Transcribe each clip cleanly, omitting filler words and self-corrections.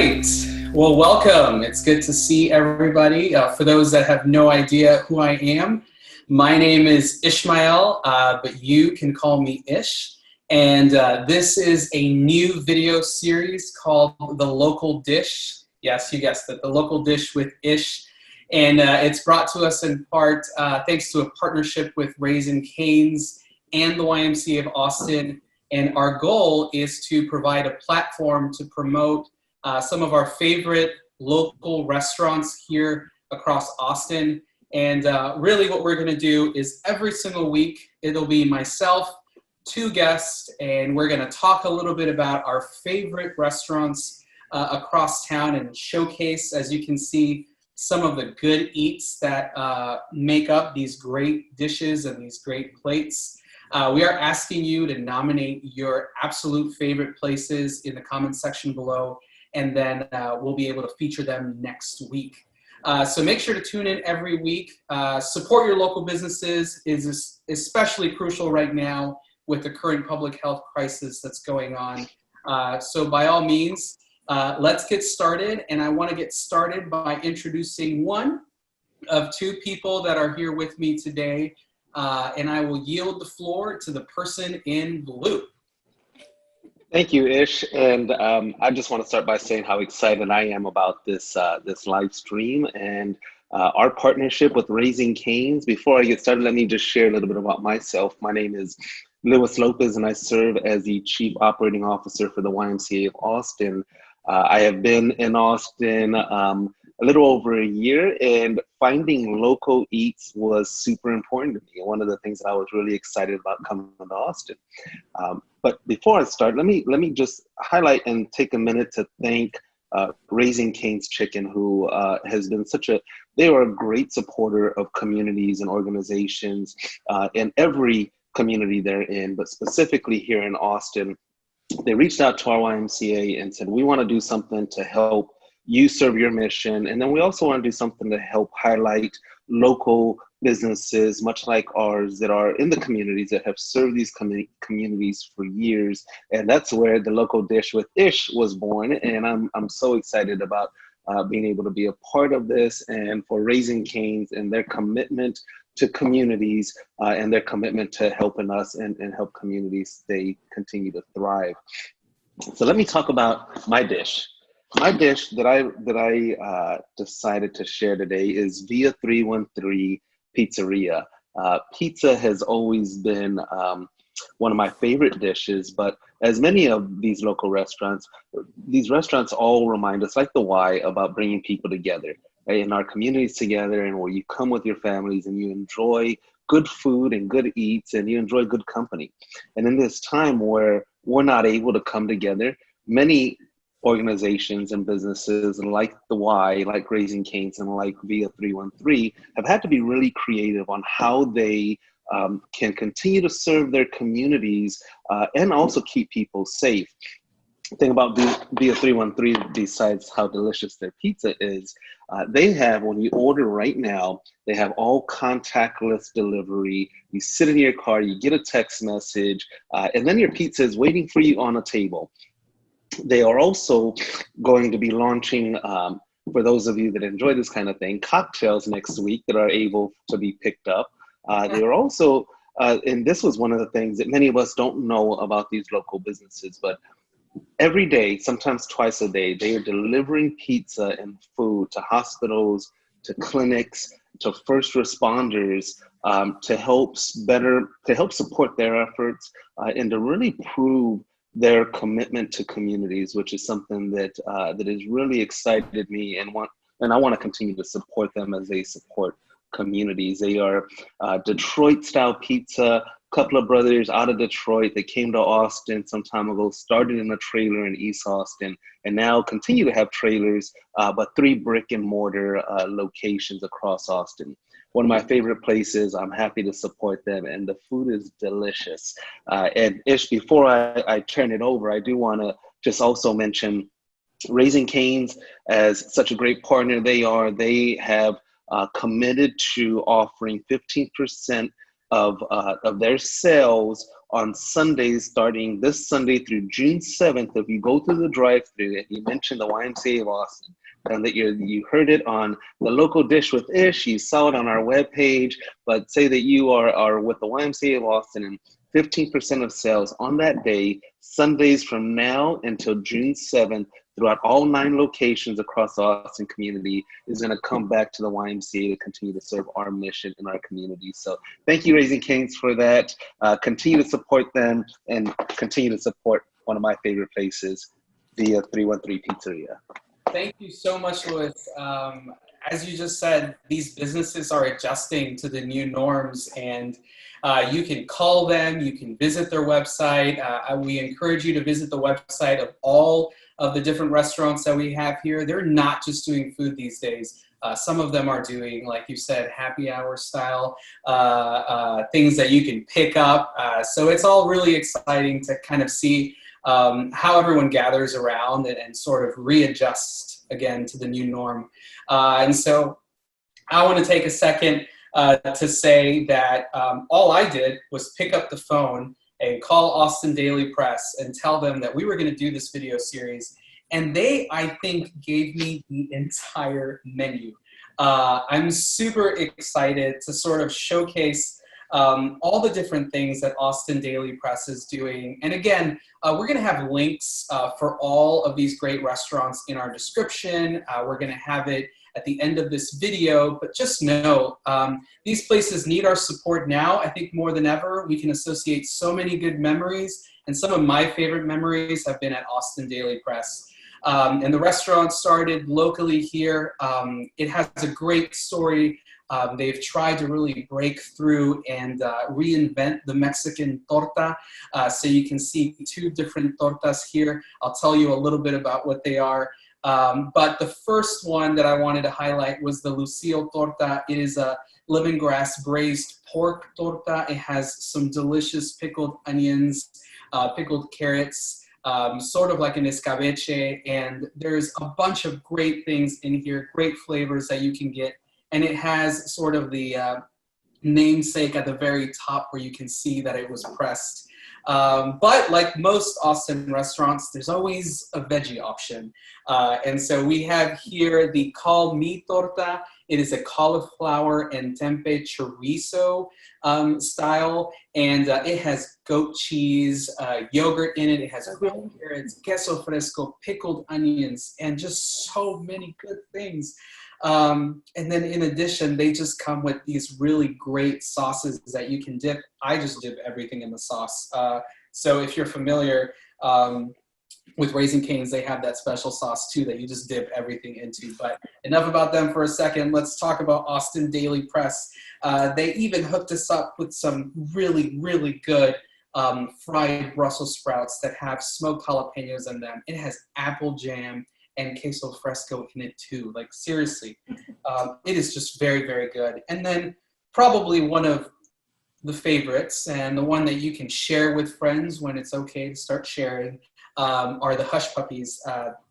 right. Well, welcome. It's good to see everybody. For those that have no idea who I am, my name is Ishmael, but you can call me Ish. And this is a new video series called The Local Dish. Yes, you guessed it, The Local Dish with Ish. And it's brought to us in part thanks to a partnership with Raising Cane's and the YMCA of Austin. And our goal is to provide a platform to promote some of our favorite local restaurants here across Austin. And really what we're gonna do is every single week, it'll be myself, two guests, and we're gonna talk a little bit about our favorite restaurants across town and showcase, as you can see, some of the good eats that make up these great dishes and these great plates. We are asking you to nominate your absolute favorite places in the comments section below, and then we'll be able to feature them next week. So make sure to tune in every week. Support your local businesses is especially crucial right now with the current public health crisis that's going on. So by all means, let's get started. And I want to get started by introducing one of two people that are here with me today. And I will yield the floor to the person in blue. Thank you, Ish. And I just want to start by saying how excited I am about this live stream and our partnership with Raising Cane's. Before I get started, let me just share a little bit about myself. My name is Lopez, and I serve as the Chief Operating Officer for the YMCA of Austin. I have been in Austin a little over a year, and finding local eats was super important to me. One of the things that I was really excited about coming to Austin. But before I start, let me just highlight and take a minute to thank Raising Cane's Chicken, who has been they are a great supporter of communities and organizations in every community they're in, but specifically here in Austin. They reached out to our YMCA and said, we want to do something to help you serve your mission. And then we also want to do something to help highlight local businesses, much like ours, that are in the communities that have served these communities for years. And that's where the Local Dish with Ish was born. And I'm so excited about being able to be a part of this, and for Raising Cane's and their commitment to communities and their commitment to helping us and help communities continue to thrive. So let me talk about my dish. My dish that I decided to share today is Via 313 Pizzeria. Pizza has always been one of my favorite dishes, but as many of these local restaurants, these restaurants all remind us, like the Y, about bringing people together, right, in our communities together, and where you come with your families and you enjoy good food and good eats and you enjoy good company. And in this time where we're not able to come together, many organizations and businesses like the Y, like Raising Cane's and like Via 313 have had to be really creative on how they can continue to serve their communities and also keep people safe. The thing about Via 313, besides how delicious their pizza is, they have, when you order right now, they have all contactless delivery. You sit in your car, you get a text message, and then your pizza is waiting for you on a table. They are also going to be launching, for those of you that enjoy this kind of thing, cocktails next week that are able to be picked up. They are also, and this was one of the things that many of us don't know about these local businesses, but every day, sometimes twice a day, they are delivering pizza and food to hospitals, to clinics, to first responders, to help support their efforts and to really prove their commitment to communities, which is something that has really excited me, and I want to continue to support them as they support communities. They are Detroit-style pizza. A couple of brothers out of Detroit that came to Austin some time ago, started in a trailer in East Austin, and now continue to have trailers, but 3 brick and mortar locations across Austin. One of my favorite places. I'm happy to support them, and the food is delicious. And Ish, before I turn it over, I do want to just also mention Raising Cane's as such a great partner they are. They have committed to offering 15% of their sales on Sundays starting this Sunday through June 7th. If you go through the drive-thru and you mentioned the YMCA of Austin, and that you heard it on the local Dish with Ish, you saw it on our webpage, but say that you are with the YMCA of Austin, and 15% of sales on that day, Sundays from now until June 7th, throughout all 9 locations across the Austin community, is going to come back to the YMCA to continue to serve our mission in our community. So thank you, Raising Cane's, for that. Continue to support them and continue to support one of my favorite places, the 313 Pizzeria. Thank you so much, Louis. As you just said, these businesses are adjusting to the new norms, and you can call them, you can visit their website. We encourage you to visit the website of all of the different restaurants that we have here. They're not just doing food these days. Some of them are doing, like you said, happy hour style things that you can pick up. So it's all really exciting to kind of see how everyone gathers around and sort of readjusts again to the new norm. And so I want to take a second to say that all I did was pick up the phone and call Austin Daily Press and tell them that we were going to do this video series. And they, I think, gave me the entire menu. I'm super excited to sort of showcase all the different things that Austin Daily Press is doing. And again, we're going to have links for all of these great restaurants in our description. We're going to have it at the end of this video, but just know these places need our support now. I think more than ever, we can associate so many good memories, and some of my favorite memories have been at Austin Daily Press. And the restaurant started locally here. It has a great story. They've tried to really break through and reinvent the Mexican torta. So you can see 2 different tortas here. I'll tell you a little bit about what they are. But the first one that I wanted to highlight was the Lucille torta. It is a lemongrass braised pork torta. It has some delicious pickled onions, pickled carrots, sort of like an escabeche. And there's a bunch of great things in here, great flavors that you can get. And it has sort of the namesake at the very top where you can see that it was pressed. But like most Austin restaurants, there's always a veggie option. And so we have here the Call Me Torta. It is a cauliflower and tempeh chorizo style. And it has goat cheese, yogurt in it. It has grilled carrots, queso fresco, pickled onions, and just so many good things. And then in addition, they just come with these really great sauces that you can dip. I just dip everything in the sauce. So if you're familiar with Raising Cane's, they have that special sauce too that you just dip everything into. But enough about them for a second. Let's talk about Austin Daily Press. They even hooked us up with some really, really good fried Brussels sprouts that have smoked jalapenos in them. It has apple jam and queso fresco in it too. Like seriously, it is just very, very good. And then probably one of the favorites and the one that you can share with friends when it's okay to start sharing are the Hush Puppies.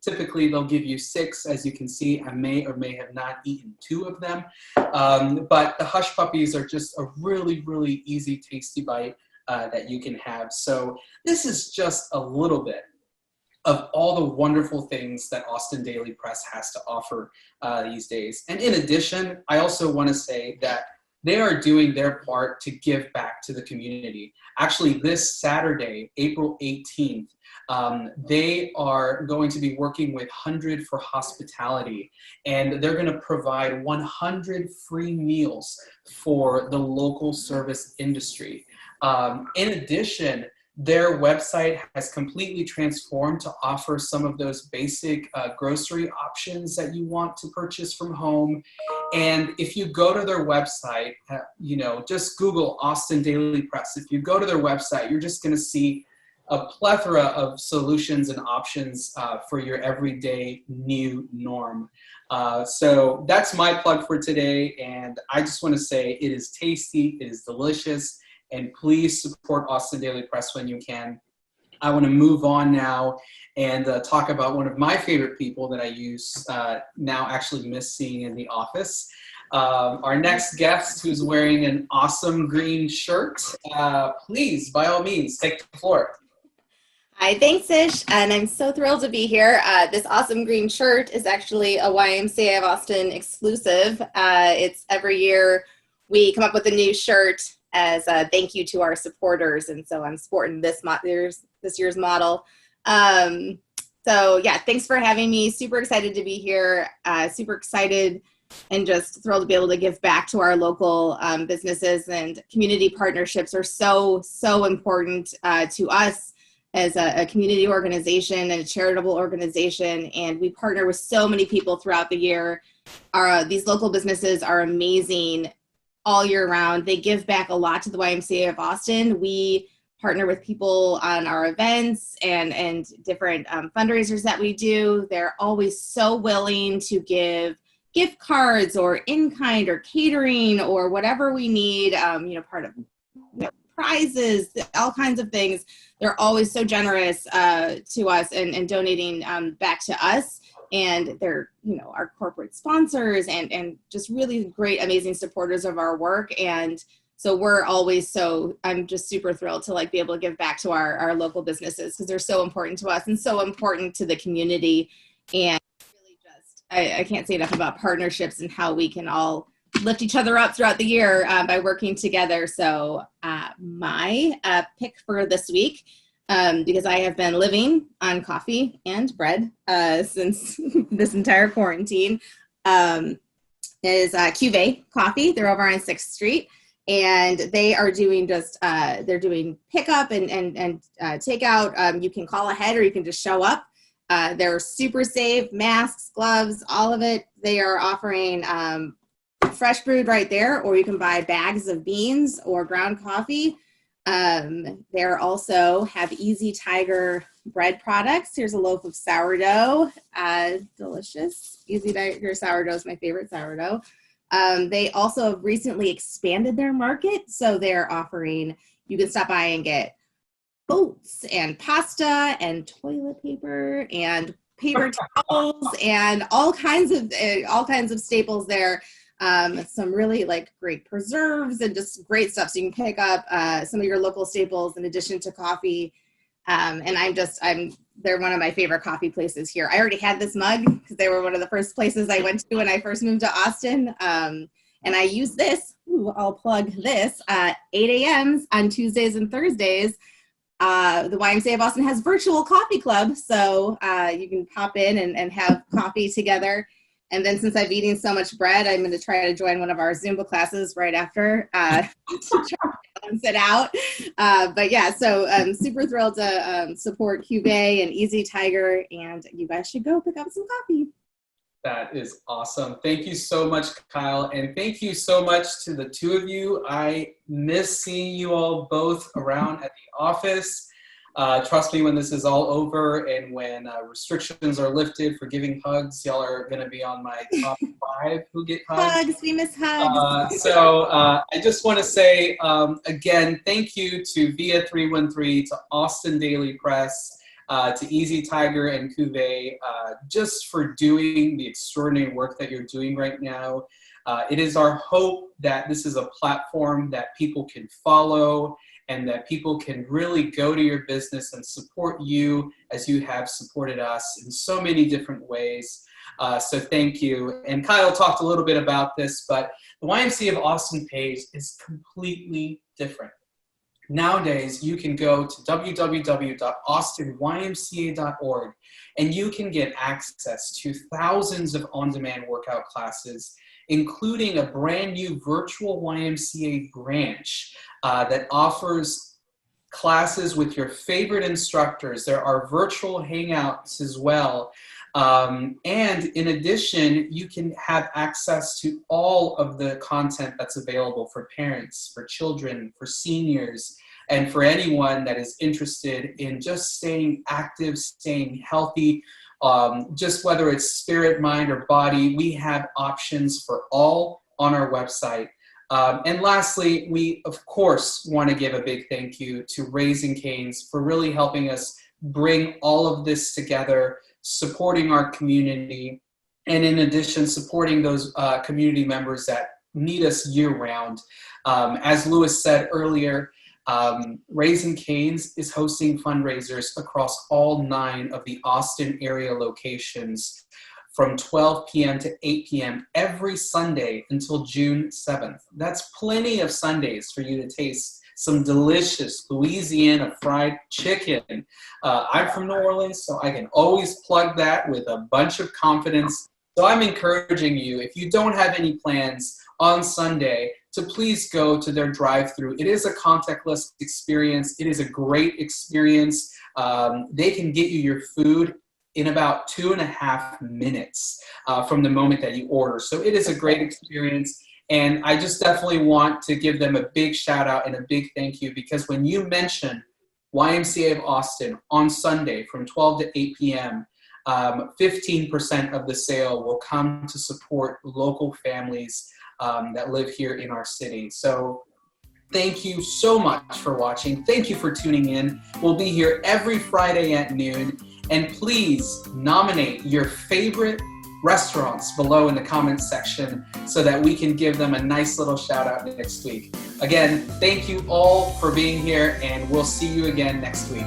Typically they'll give you 6. As you can see, I may or may have not eaten 2 of them. But the Hush Puppies are just a really, really easy, tasty bite that you can have. So this is just a little bit of all the wonderful things that Austin Daily Press has to offer these days. And in addition, I also want to say that they are doing their part to give back to the community. Actually, this Saturday, April 18th, they are going to be working with 100 for Hospitality, and they're going to provide 100 free meals for the local service industry. In addition, their website has completely transformed to offer some of those basic grocery options that you want to purchase from home. And if you go to their website, just Google Austin Daily Press. If you go to their website, you're just going to see a plethora of solutions and options for your everyday new norm. So that's my plug for today. And I just want to say it is tasty, it is delicious. And please support Austin Daily Press when you can. I want to move on now and talk about one of my favorite people that I use now actually miss seeing in the office. Our next guest, who's wearing an awesome green shirt, please, by all means, take the floor. Hi, thanks, Ish, and I'm so thrilled to be here. This awesome green shirt is actually a YMCA of Austin exclusive. It's every year we come up with a new shirt as a thank you to our supporters, and so I'm sporting this year's model. So yeah, thanks for having me. Super excited to be here. Super excited and just thrilled to be able to give back to our local businesses, and community partnerships are so important to us as a community organization and a charitable organization, and we partner with so many people throughout the year. These local businesses are amazing all year round. They give back a lot to the YMCA of Austin. We partner with people on our events and different fundraisers that we do. They're always so willing to give gift cards or in-kind or catering or whatever we need, part of prizes, all kinds of things. They're always so generous to us and donating back to us. And they're, our corporate sponsors and just really great, amazing supporters of our work. And so we're always I'm just super thrilled to be able to give back to our local businesses, because they're so important to us and so important to the community. And really I can't say enough about partnerships and how we can all lift each other up throughout the year by working together. So my pick for this week, because I have been living on coffee and bread since this entire quarantine, is Cuvee coffee. They're over on 6th Street, and they are doing they're doing pickup and takeout. You can call ahead or you can just show up. They're super safe, masks, gloves, all of it. They are offering fresh brewed right there, or you can buy bags of beans or ground coffee. They're also have Easy Tiger bread products. Here's a loaf of sourdough, delicious. Easy Tiger sourdough is my favorite sourdough. They also have recently expanded their market, so they're offering, you can stop by and get oats and pasta and toilet paper and paper towels and all kinds of staples there. Some really great preserves and just great stuff. So you can pick up some of your local staples in addition to coffee. And they're one of my favorite coffee places here. I already had this mug because they were one of the first places I went to when I first moved to Austin. And I use this, I'll plug this, 8 a.m. on Tuesdays and Thursdays. The YMCA of Austin has virtual coffee club. So you can pop in and have coffee together. And then since I'm eating so much bread, I'm going to try to join one of our Zumba classes right after to try to balance it out. But yeah, so I'm super thrilled to support Cuvee and Easy Tiger, and you guys should go pick up some coffee. That is awesome. Thank you so much, Kyle. And thank you so much to the two of you. I miss seeing you all both around at the office. Trust me, when this is all over and when restrictions are lifted for giving hugs, y'all are going to be on my top 5 who get hugs. Hugs, we miss hugs. So I just want to say, again, thank you to Via 313, to Austin Daily Press, to Easy Tiger and Cuvee, just for doing the extraordinary work that you're doing right now. It is our hope that this is a platform that people can follow and that people can really go to your business and support you as you have supported us in so many different ways. So thank you. And Kyle talked a little bit about this, but the YMCA of Austin page is completely different. Nowadays, you can go to www.austinymca.org and you can get access to thousands of on-demand workout classes, including a brand new virtual YMCA branch that offers classes with your favorite instructors. There are virtual hangouts as well. And in addition, you can have access to all of the content that's available for parents, for children, for seniors, and for anyone that is interested in just staying active, staying healthy, just whether it's spirit, mind, or body. We have options for all on our website. And lastly, we, of course, want to give a big thank you to Raising Cane's for really helping us bring all of this together, supporting our community, And in addition, supporting those community members that need us year-round. As Louis said earlier, Raising Cane's is hosting fundraisers across all 9 of the Austin area locations from 12 p.m. to 8 p.m. every Sunday until June 7th. That's plenty of Sundays for you to taste some delicious Louisiana fried chicken. I'm from New Orleans, so I can always plug that with a bunch of confidence. So I'm encouraging you, if you don't have any plans on Sunday, to please go to their drive-thru. It is a contactless experience. It is a great experience. They can get you your food in about 2.5 minutes from the moment that you order. So it is a great experience. And I just definitely want to give them a big shout out and a big thank you, because when you mention YMCA of Austin on Sunday from 12 to 8 p.m., 15% of the sale will come to support local families that live here in our city. So thank you so much for watching. Thank you for tuning in. We'll be here every Friday at noon. And please nominate your favorite restaurants below in the comments section so that we can give them a nice little shout out next week. Again, thank you all for being here, and we'll see you again next week.